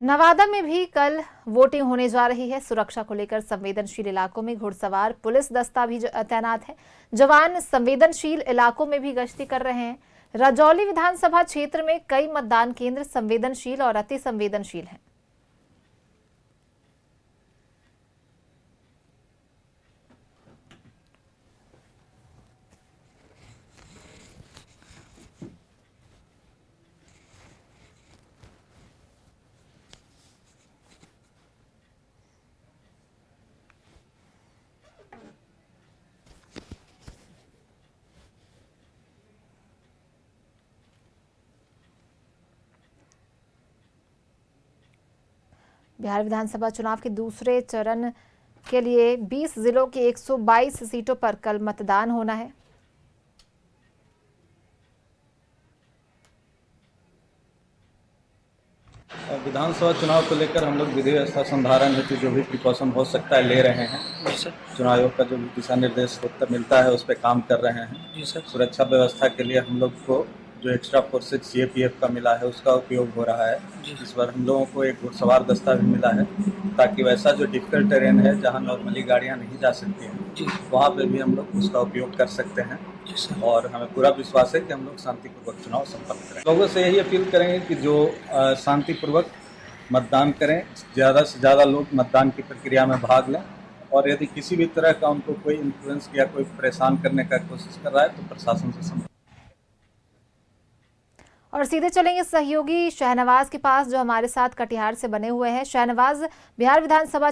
नवादा में भी कल वोटिंग होने जा रही है। सुरक्षा को लेकर संवेदनशील इलाकों में घुड़सवार पुलिस दस्ता भी तैनात है। जवान संवेदनशील इलाकों में भी गश्ती कर रहे हैं। राजौली विधानसभा क्षेत्र में कई मतदान केंद्र संवेदनशील और अति संवेदनशील हैं। बिहार विधानसभा चुनाव के दूसरे चरण के लिए 20 जिलों की 122 सीटों पर कल मतदान होना है। विधानसभा चुनाव को लेकर हम लोग विधि व्यवस्था संधारण हेतु जो भी प्रिकॉशन हो सकता है ले रहे हैं। चुनाव आयोग का जो भी दिशा निर्देश उत्तर मिलता है उस पर काम कर रहे हैं। जी सर। सुरक्षा व्यवस्था के लिए हम लोग को जो एक्स्ट्रा फोर्सेज सीएपीएफ का मिला है उसका उपयोग हो रहा है। इस बार हम लोगों को एक घुड़सवार दस्ता भी मिला है ताकि वैसा जो डिफिकल्ट टेरेन है जहां नॉर्मली गाड़ियां नहीं जा सकती हैं वहां पे भी हम लोग उसका उपयोग कर सकते हैं। और हमें पूरा विश्वास है कि हम लोग शांतिपूर्वक चुनाव संपन्न करें। लोगों से यही अपील करेंगे कि जो शांतिपूर्वक मतदान करें, ज़्यादा से ज़्यादा लोग मतदान की प्रक्रिया में भाग लें और यदि किसी भी तरह का उनको कोई इन्फ्लुएंस या कोई परेशान करने का कोशिश कर रहा है तो प्रशासन से संपर्क। और सीधे चलेंगे सहयोगी शहनवाज के पास जो हमारे साथ कटिहार से बने हुए हैं। शहनवाज, बिहार विधानसभा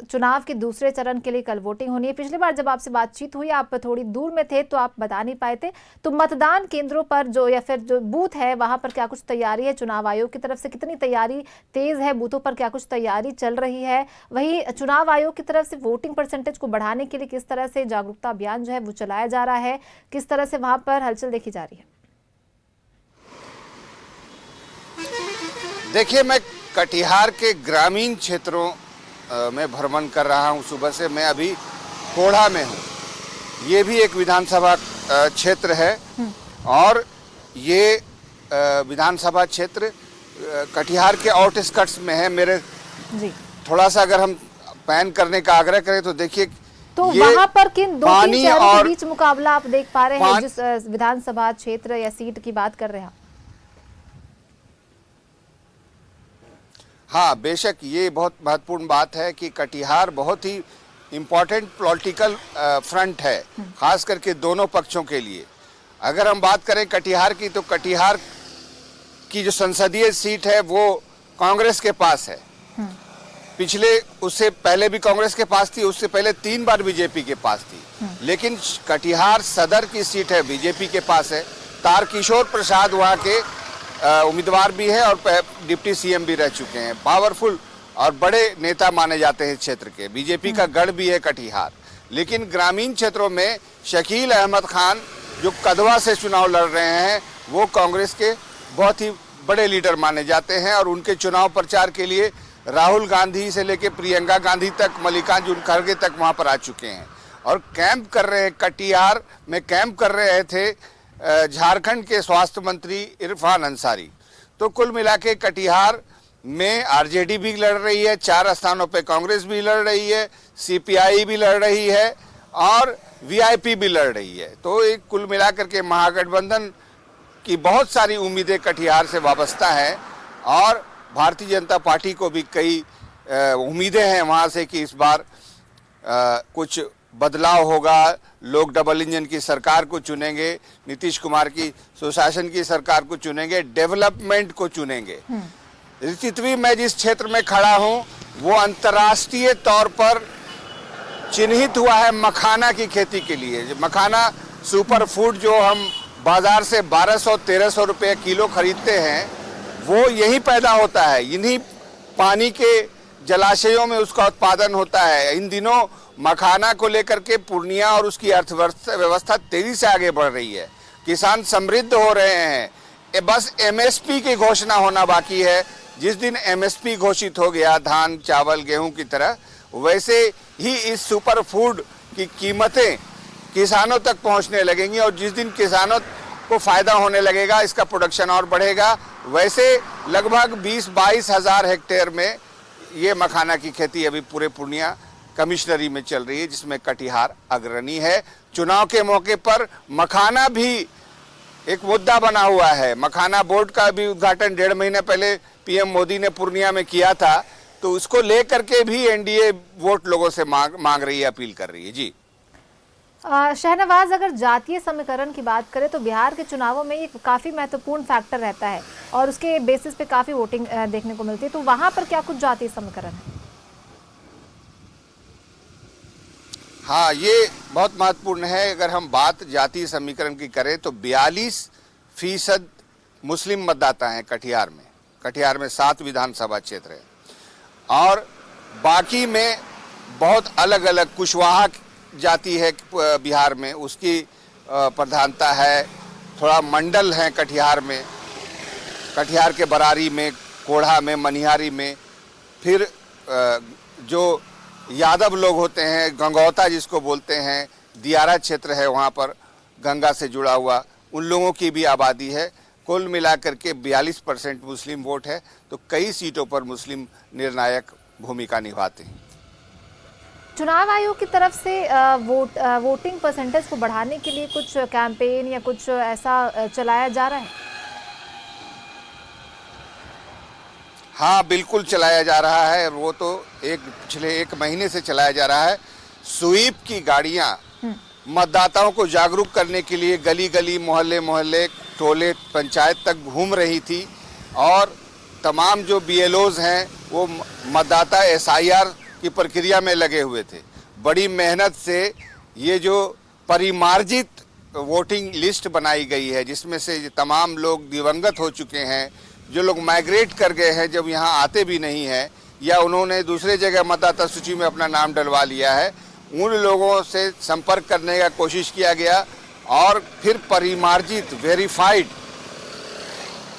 चुनाव के दूसरे चरण के लिए कल वोटिंग होनी है। पिछली बार जब आपसे बातचीत हुई आप थोड़ी दूर में थे तो आप बता नहीं पाए थे, तो मतदान केंद्रों पर जो या फिर जो बूथ है वहां पर क्या कुछ तैयारी है? चुनाव आयोग की तरफ से कितनी तैयारी तेज है? बूथों पर क्या कुछ तैयारी चल रही है? वहीं चुनाव आयोग की तरफ से वोटिंग परसेंटेज को बढ़ाने के लिए किस तरह से जागरूकता अभियान जो है वो चलाया जा रहा है? किस तरह से वहां पर हलचल देखी जा रही है? देखिए, मैं कटिहार के ग्रामीण क्षेत्रों में भ्रमण कर रहा हूं। सुबह से मैं अभी कोढ़ा में हूं। ये भी एक विधानसभा क्षेत्र है और ये विधानसभा क्षेत्र कटिहार के आउटस्कर्ट्स में है। मेरे जी थोड़ा सा अगर हम पैन करने का आग्रह करें तो देखिए, तो वहां पर किन दो तीन शहरों के बीच मुकाबला आप देख पा रहे हैं जिस विधानसभा क्षेत्र या सीट की बात कर रहे हैं? हाँ, बेशक ये बहुत महत्वपूर्ण बात है कि कटिहार बहुत ही इम्पोर्टेंट पॉलिटिकल फ्रंट है, खास करके दोनों पक्षों के लिए। अगर हम बात करें कटिहार की तो कटिहार की जो संसदीय सीट है वो कांग्रेस के पास है। पिछले उससे पहले भी कांग्रेस के पास थी, उससे पहले 3 बार बीजेपी के पास थी। लेकिन कटिहार सदर की सीट है बीजेपी के पास है। तारकिशोर प्रसाद वहाँ के उम्मीदवार भी है और डिप्टी सीएम भी रह चुके हैं। पावरफुल और बड़े नेता माने जाते हैं क्षेत्र के। बीजेपी का गढ़ भी है कटिहार। लेकिन ग्रामीण क्षेत्रों में शकील अहमद खान जो कदवा से चुनाव लड़ रहे हैं वो कांग्रेस के बहुत ही बड़े लीडर माने जाते हैं और उनके चुनाव प्रचार के लिए राहुल गांधी से लेकर प्रियंका गांधी तक, मल्लिकार्जुन खड़गे तक वहाँ पर आ चुके हैं और कैंप कर रहे हैं। कटिहार में कैंप कर रहे थे झारखंड के स्वास्थ्य मंत्री इरफान अंसारी। तो कुल मिला के कटिहार में आरजेडी भी लड़ रही है, 4 स्थानों पे कांग्रेस भी लड़ रही है, सीपीआई भी लड़ रही है और वीआईपी भी लड़ रही है। तो एक कुल मिलाकर के महागठबंधन की बहुत सारी उम्मीदें कटिहार से वाबस्ता हैं और भारतीय जनता पार्टी को भी कई उम्मीदें हैं वहाँ से कि इस बार कुछ बदलाव होगा। लोग डबल इंजन की सरकार को चुनेंगे, नीतीश कुमार की सुशासन की सरकार को चुनेंगे, डेवलपमेंट को चुनेंगे। जितनी मैं जिस क्षेत्र में खड़ा हूं वो अंतर्राष्ट्रीय तौर पर चिन्हित हुआ है मखाना की खेती के लिए। मखाना सुपर फूड जो हम बाजार से 1200-1300 रुपये किलो खरीदते हैं वो यहीं पैदा होता है, इन्हीं पानी के जलाशयों में उसका उत्पादन होता है। इन दिनों मखाना को लेकर के पूर्णिया और उसकी अर्थव्यवस्था तेजी से आगे बढ़ रही है। किसान समृद्ध हो रहे हैं। बस एमएसपी की घोषणा होना बाकी है। जिस दिन एमएसपी घोषित हो गया धान, चावल, गेहूं की तरह, वैसे ही इस सुपर फूड की कीमतें किसानों तक पहुंचने लगेंगी और जिस दिन किसानों को फायदा होने लगेगा, इसका प्रोडक्शन और बढ़ेगा, वैसे लगभग 20-22 हज़ार हेक्टेयर में ये मखाना की खेती अभी पूरे पूर्णिया कमिश्नरी में चल रही है, जिसमें कटिहार अग्रणी है। चुनाव के मौके पर मखाना भी एक मुद्दा बना हुआ है। मखाना बोर्ड का भी उद्घाटन 1.5 महीने पहले पीएम मोदी ने पूर्णिया में किया था, तो उसको लेकर के भी एनडीए वोट लोगों से मांग रही है, अपील कर रही है। जी शहनवाज, अगर जातीय समीकरण की बात करें तो बिहार के चुनावों में ये काफी महत्वपूर्ण फैक्टर रहता है और उसके बेसिस पे काफी वोटिंग देखने को मिलती है, तो वहां पर क्या कुछ जातीय समीकरण है? हाँ, ये बहुत महत्वपूर्ण है। अगर हम बात जातीय समीकरण की करें तो 42% मुस्लिम मतदाता हैं कटिहार में। कटिहार में 7 विधानसभा क्षेत्र है और बाकी में बहुत अलग अलग कुशवाहा जाति है बिहार में, उसकी प्रधानता है। थोड़ा मंडल है कटिहार में, कटिहार के बरारी में, कोढ़ा में, मनिहारी में। फिर जो यादव लोग होते हैं, गंगौता जिसको बोलते हैं, दियारा क्षेत्र है वहाँ पर गंगा से जुड़ा हुआ, उन लोगों की भी आबादी है। कुल मिलाकर के 42% मुस्लिम वोट है, तो कई सीटों पर मुस्लिम निर्णायक भूमिका निभाते हैं। चुनाव आयोग की तरफ से वोटिंग परसेंटेज को बढ़ाने के लिए कुछ कैंपेन या कुछ ऐसा चलाया जा रहा है? हाँ, बिल्कुल चलाया जा रहा है। वो तो पिछले 1 महीने से चलाया जा रहा है। स्वीप की गाड़ियां मतदाताओं को जागरूक करने के लिए गली गली, मोहल्ले मोहल्ले, टोले, पंचायत तक घूम रही थी और तमाम जो बीएलओज हैं वो मतदाता एसआईआर की प्रक्रिया में लगे हुए थे। बड़ी मेहनत से ये जो परिमार्जित वोटिंग लिस्ट बनाई गई है, जिसमें से तमाम लोग दिवंगत हो चुके हैं, जो लोग माइग्रेट कर गए हैं, जब यहाँ आते भी नहीं हैं या उन्होंने दूसरे जगह मतदाता सूची में अपना नाम डलवा लिया है, उन लोगों से संपर्क करने का कोशिश किया गया और फिर परिमार्जित वेरीफाइड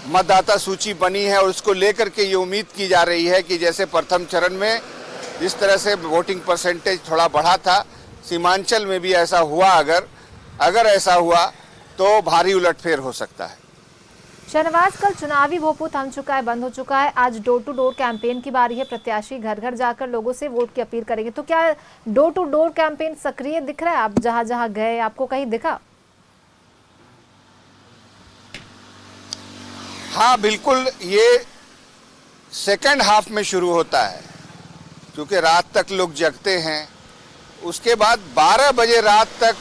मतदाता सूची बनी है और उसको लेकर के ये उम्मीद की जा रही है कि जैसे प्रथम चरण में जिस तरह से वोटिंग परसेंटेज थोड़ा बढ़ा था, सीमांचल में भी ऐसा हुआ। अगर ऐसा हुआ तो भारी उलटफेर हो सकता है। शहनवाज, कल चुनावी भोपू थम चुका है, बंद हो चुका है। आज डोर टू डोर कैंपेन की बारी है। प्रत्याशी घर घर जाकर लोगों से वोट की अपील करेंगे, तो क्या डोर टू डोर कैंपेन सक्रिय दिख रहा है? आप जहां जहां गए, आपको कहीं दिखा? हाँ, बिल्कुल। ये सेकंड हाफ में शुरू होता है, क्योंकि रात तक लोग जगते हैं। उसके बाद 12 बजे रात तक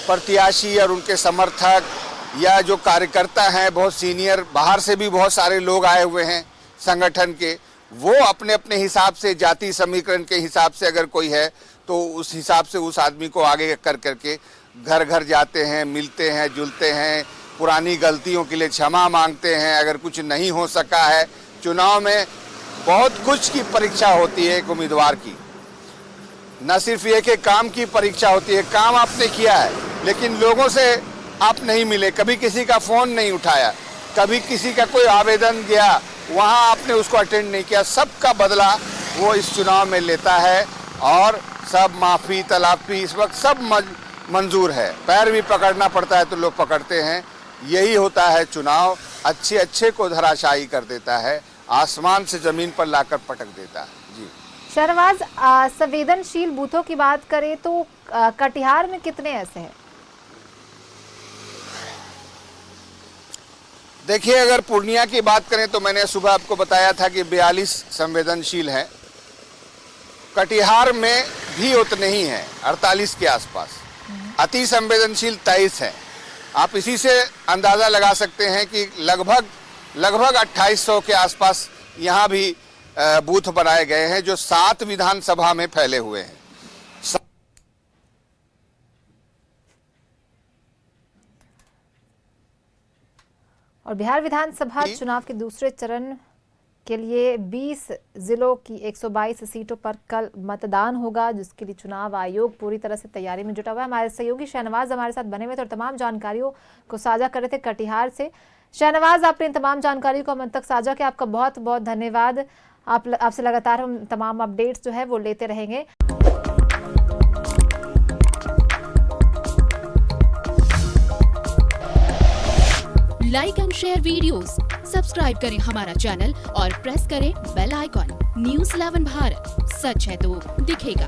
प्रत्याशी और उनके समर्थक या जो कार्यकर्ता हैं, बहुत सीनियर, बाहर से भी बहुत सारे लोग आए हुए हैं संगठन के, वो अपने अपने हिसाब से, जाति समीकरण के हिसाब से अगर कोई है तो उस हिसाब से उस आदमी को आगे कर करके घर घर जाते हैं, मिलते हैं, जुलते हैं, पुरानी गलतियों के लिए क्षमा मांगते हैं। अगर कुछ नहीं हो सका है, चुनाव में बहुत कुछ की परीक्षा होती है एक उम्मीदवार की, न सिर्फ ये कि काम की परीक्षा होती है। काम आपने किया है लेकिन लोगों से आप नहीं मिले, कभी किसी का फ़ोन नहीं उठाया, कभी किसी का कोई आवेदन गया वहाँ आपने उसको अटेंड नहीं किया। सबका बदला वो इस चुनाव में लेता है और सब माफ़ी तलाफ़ी इस वक्त सब मंजूर है। पैर भी पकड़ना पड़ता है तो लोग पकड़ते हैं। यही होता है चुनाव, अच्छे अच्छे को धराशायी कर देता है, आसमान से ज़मीन पर लाकर पटक देता है। जी शहनवाज, संवेदनशील बूथों की बात करें तो कटिहार में कितने ऐसे हैं? देखिए, अगर पूर्णिया की बात करें तो मैंने सुबह आपको बताया था कि 42 संवेदनशील हैं। कटिहार में भी उतने ही हैं, 48 के आसपास। अति संवेदनशील 23 हैं। आप इसी से अंदाज़ा लगा सकते हैं कि लगभग 2800 के आसपास यहाँ भी बूथ बनाए गए हैं, जो 7 विधानसभा में फैले हुए हैं। और बिहार विधानसभा चुनाव के दूसरे चरण के लिए 20 जिलों की 122 सीटों पर कल मतदान होगा, जिसके लिए चुनाव आयोग पूरी तरह से तैयारी में जुटा हुआ है। हमारे सहयोगी शहनवाज हमारे साथ बने हुए थे और तमाम जानकारियों को साझा कर रहे थे कटिहार से। शहनवाज, आपने इन तमाम जानकारियों को हम तक साझा किया, आपका बहुत बहुत धन्यवाद। आपसे लगातार हम तमाम अपडेट्स जो है वो लेते रहेंगे। Like and share videos, subscribe करें हमारा चैनल और प्रेस करें बेल आइकॉन। न्यूज़ 11 भारत, सच है तो दिखेगा।